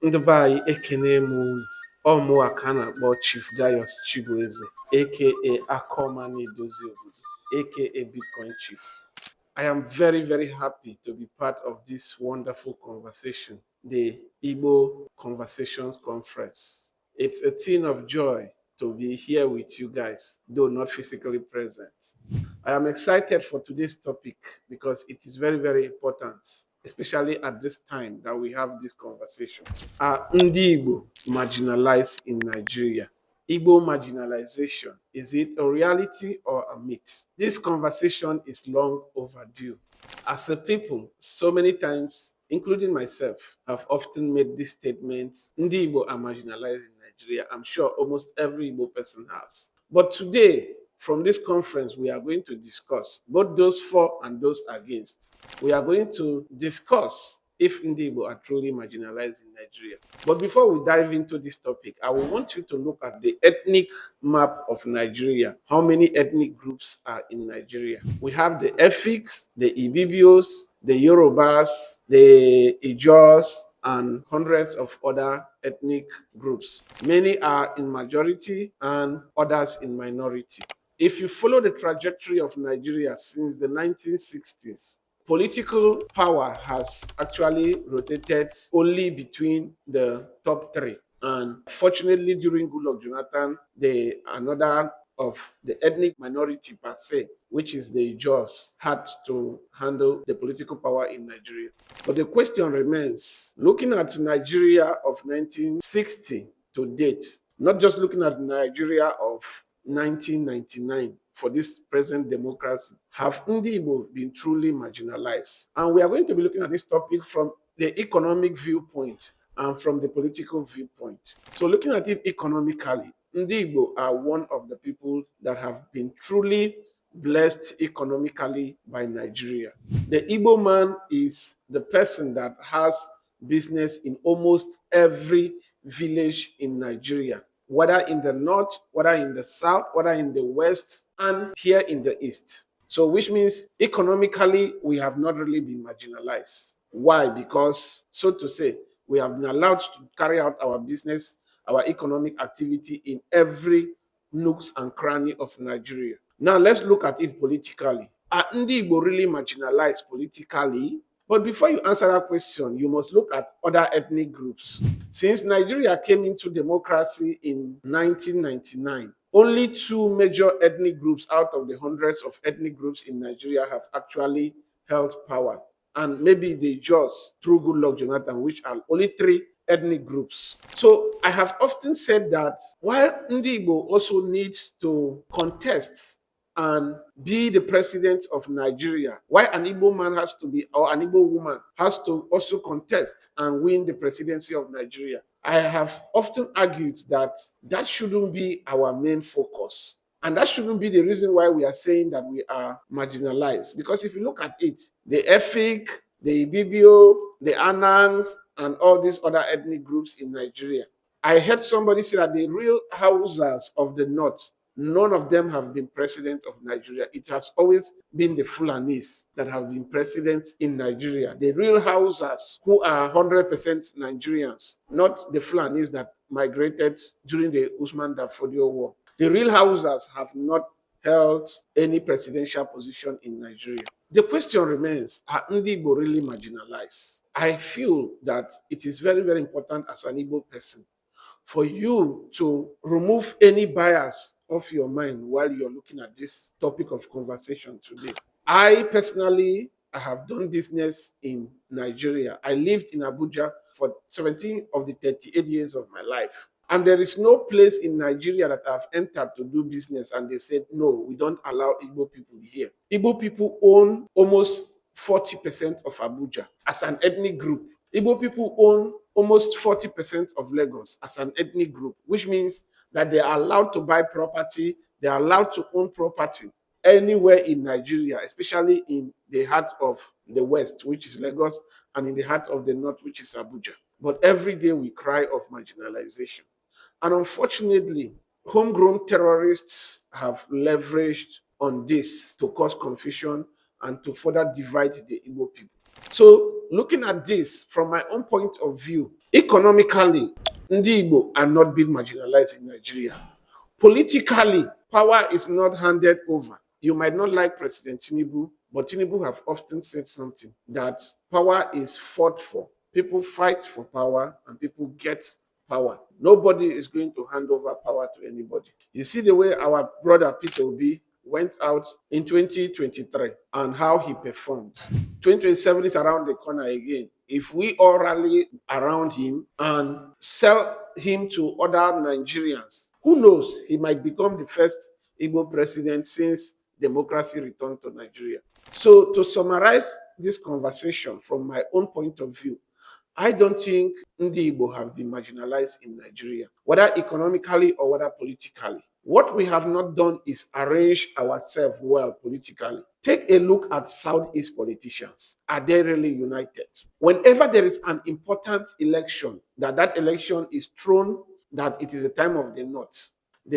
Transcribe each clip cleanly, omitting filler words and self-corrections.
Ndị be anyị ekene m unu. Ọmụwa ka a na-akpọ Chief Gaius Chibueze aka Akoma na-edozi obodo aka Bitcoin Chief. I am very, very happy to be part of this wonderful conversation, the Igbo Conversations Conference. It's a thing of joy to be here with you guys, though not physically present. I am excited for today's topic because it is very, very important, especially at this time that we have this conversation. Are Ndi Igbo marginalized in Nigeria? Igbo marginalization, is it a reality or a myth? This conversation is long overdue. As a people, so many times, including myself, have often made this statement: Ndi Igbo are marginalized in Nigeria. I'm sure almost every Igbo person has. But today, from this conference, we are going to discuss both those for and those against. We are going to discuss if Ndi Igbo are truly marginalized in Nigeria. But before we dive into this topic, I will want you to look at the ethnic map of Nigeria. How many ethnic groups are in Nigeria? We have the Efiks, the Ibibios, the Yorubas, the Ijos, and hundreds of other ethnic groups. Many are in majority and others in minority. If you follow the trajectory of Nigeria since the 1960s, political power has actually rotated only between the top three. And fortunately, during Goodluck Jonathan, another of the ethnic minority per se, which is the Jaws, had to handle the political power in Nigeria. But the question remains, looking at Nigeria of 1960 to date, not just looking at Nigeria of 1999 for this present democracy, have Ndi Igbo been truly marginalized? And we are going to be looking at this topic from the economic viewpoint and from the political viewpoint. So looking at it economically, Ndi Igbo are one of the people that have been truly blessed economically by Nigeria. The Igbo man is the person that has business in almost every village in Nigeria, whether in the north, whether in the south, whether in the west, and here in the east. So which means economically, we have not really been marginalized. Why? Because, so to say, we have been allowed to carry out our business, our economic activity in every nooks and cranny of Nigeria. Now let's look at it politically. Are Ndi Igbo really marginalized politically? But before you answer that question, you must look at other ethnic groups. Since Nigeria came into democracy in 1999, only two major ethnic groups out of the hundreds of ethnic groups in Nigeria have actually held power. And maybe they just through Goodluck Jonathan, which are only three ethnic groups. So I have often said that while Ndi Igbo also needs to contest and be the president of Nigeria, why an Igbo man has to be, or an Igbo woman has to also contest and win the presidency of Nigeria, I have often argued that that shouldn't be our main focus. And that shouldn't be the reason why we are saying that we are marginalized. Because if you look at it, the Efik, the Ibibio, the Anans, and all these other ethnic groups in Nigeria, I heard somebody say that the real Hausas of the north, none of them have been president of Nigeria. It has always been the Fulanis that have been presidents in Nigeria. The real Hausas who are 100% Nigerians, not the Fulanis that migrated during the Usman Dafodio War. The real Hausas have not held any presidential position in Nigeria. The question remains, are Ndi Igbo really marginalized? I feel that it is very, very important as an Igbo person for you to remove any bias off your mind while you're looking at this topic of conversation today. I personally have done business in Nigeria. I lived in Abuja for 17 of the 38 years of my life. And there is no place in Nigeria that I've entered to do business and they said, no, we don't allow Igbo people here. Igbo people own almost 40% of Abuja as an ethnic group. Igbo people own almost 40% of Lagos as an ethnic group, which means that they are allowed to buy property, they are allowed to own property anywhere in Nigeria, especially in the heart of the west, which is Lagos, and in the heart of the north, which is Abuja. But every day we cry of marginalization. And unfortunately, homegrown terrorists have leveraged on this to cause confusion and to further divide the Igbo people. So looking at this from my own point of view, Economically, Ndi Igbo are not being marginalized in Nigeria. Politically, power is not handed over. You might not like President Tinubu, but Tinubu have often said something that power is fought for. People fight for power and people get power. Nobody is going to hand over power to anybody. You see the way our brother Peter Obi went out in 2023 and how he performed. 2027 is around the corner again. If we all rally around him and sell him to other Nigerians, who knows, he might become the first Igbo president since democracy returned to Nigeria. So to summarize this conversation from my own point of view, I don't think Ndi Igbo have been marginalized in Nigeria, whether economically or whether politically. What we have not done is arrange ourselves well politically. Take a look at Southeast politicians. Are they really united? Whenever there is an important election, that election is thrown, that it is the time of the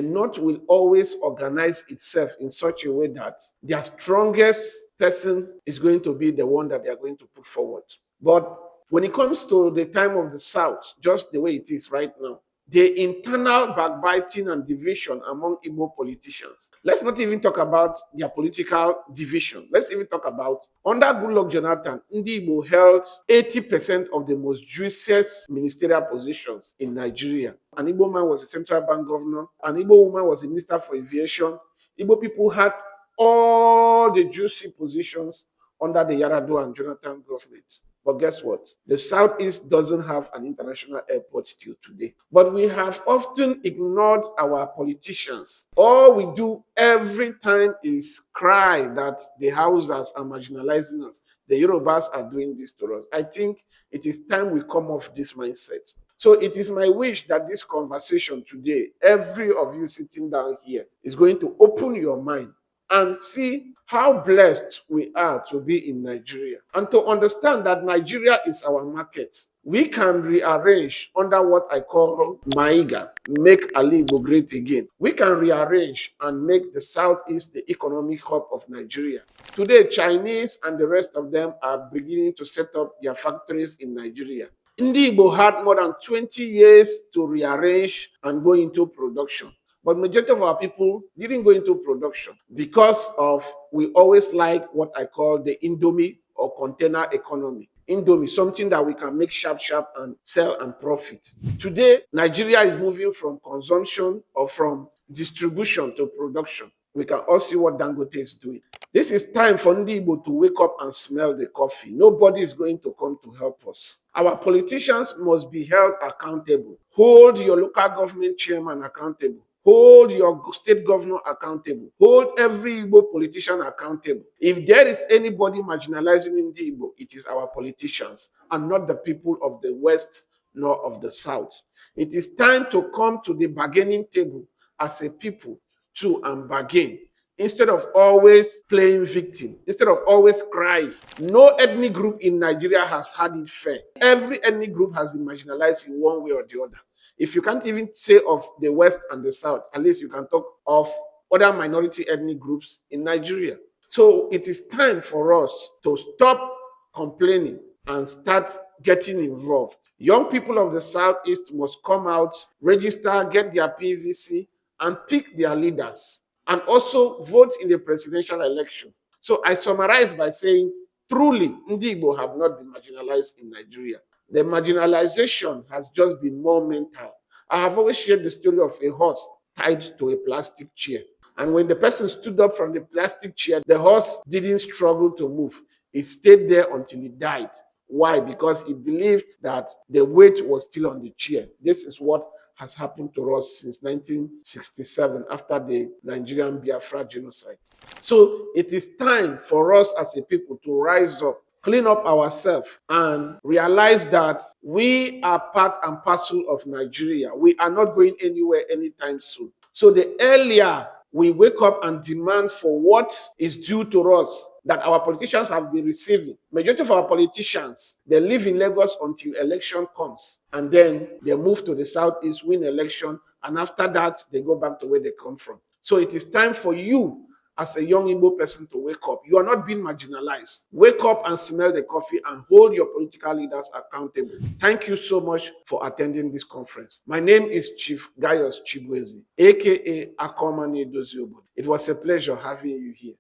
North will always organize itself in such a way that their strongest person is going to be the one that they are going to put forward. But when it comes to the time of the South, just the way it is right now, the internal backbiting and division among Igbo politicians. Let's not even talk about their political division. Let's even talk about under Goodluck Jonathan, Ndi Igbo held 80% of the most juiciest ministerial positions in Nigeria. An Igbo man was a central bank governor. An Igbo woman was a minister for aviation. Igbo people had all the juicy positions under the Yar'Adua and Jonathan government. But guess what? The Southeast doesn't have an international airport till today. But we have often ignored our politicians. All we do every time is cry that the Hausas are marginalizing us. The Yorubas are doing this to us. I think it is time we come off this mindset. So it is my wish that this conversation today, every of you sitting down here, is going to open your mind and see how blessed we are to be in Nigeria and to understand that Nigeria is our market. We can rearrange under what I call Maiga, make Ali Igbo great again. We can rearrange and make the Southeast the economic hub of Nigeria. Today, Chinese and the rest of them are beginning to set up their factories in Nigeria. Ndi Igbo had more than 20 years to rearrange and go into production. But majority of our people didn't go into production because of we always like what I call the Indomie or container economy. Indomie, something that we can make sharp and sell and profit. Today, Nigeria is moving from consumption or from distribution to production. We can all see what Dangote is doing. This is time for Ndi Igbo to wake up and smell the coffee. Nobody is going to come to help us. Our politicians must be held accountable. Hold your local government chairman accountable. Hold your state governor accountable. Hold every Igbo politician accountable. If there is anybody marginalizing in the Igbo, it is our politicians and not the people of the West nor of the South. It is time to come to the bargaining table as a people to and bargain instead of always playing victim, instead of always crying. No ethnic group in Nigeria has had it fair. Every ethnic group has been marginalized in one way or the other. If you can't even say of the West and the South, at least you can talk of other minority ethnic groups in Nigeria. So it is time for us to stop complaining and start getting involved. Young people of the Southeast must come out, register, get their PVC, and pick their leaders, and also vote in the presidential election. So I summarize by saying, truly, Ndi Igbo have not been marginalized in Nigeria. The marginalization has just been momental. I have always shared the story of a horse tied to a plastic chair. And when the person stood up from the plastic chair, the horse didn't struggle to move. It stayed there until it died. Why? Because it believed that the weight was still on the chair. This is what has happened to us since 1967 after the Nigerian Biafra genocide. So it is time for us as a people to rise up, clean up ourselves, and realize that we are part and parcel of Nigeria. We are not going anywhere anytime soon. So the earlier we wake up and demand for what is due to us that our politicians have been receiving. Majority of our politicians, they live in Lagos until election comes, and then they move to the Southeast, win election, and after that, they go back to where they come from. So it is time for you as a young Igbo person to wake up. You are not being marginalized. Wake up and smell the coffee and hold your political leaders accountable. Thank you so much for attending this conference. My name is Chief Gaius Chibueze, aka Akomani Doziobo. It was a pleasure having you here.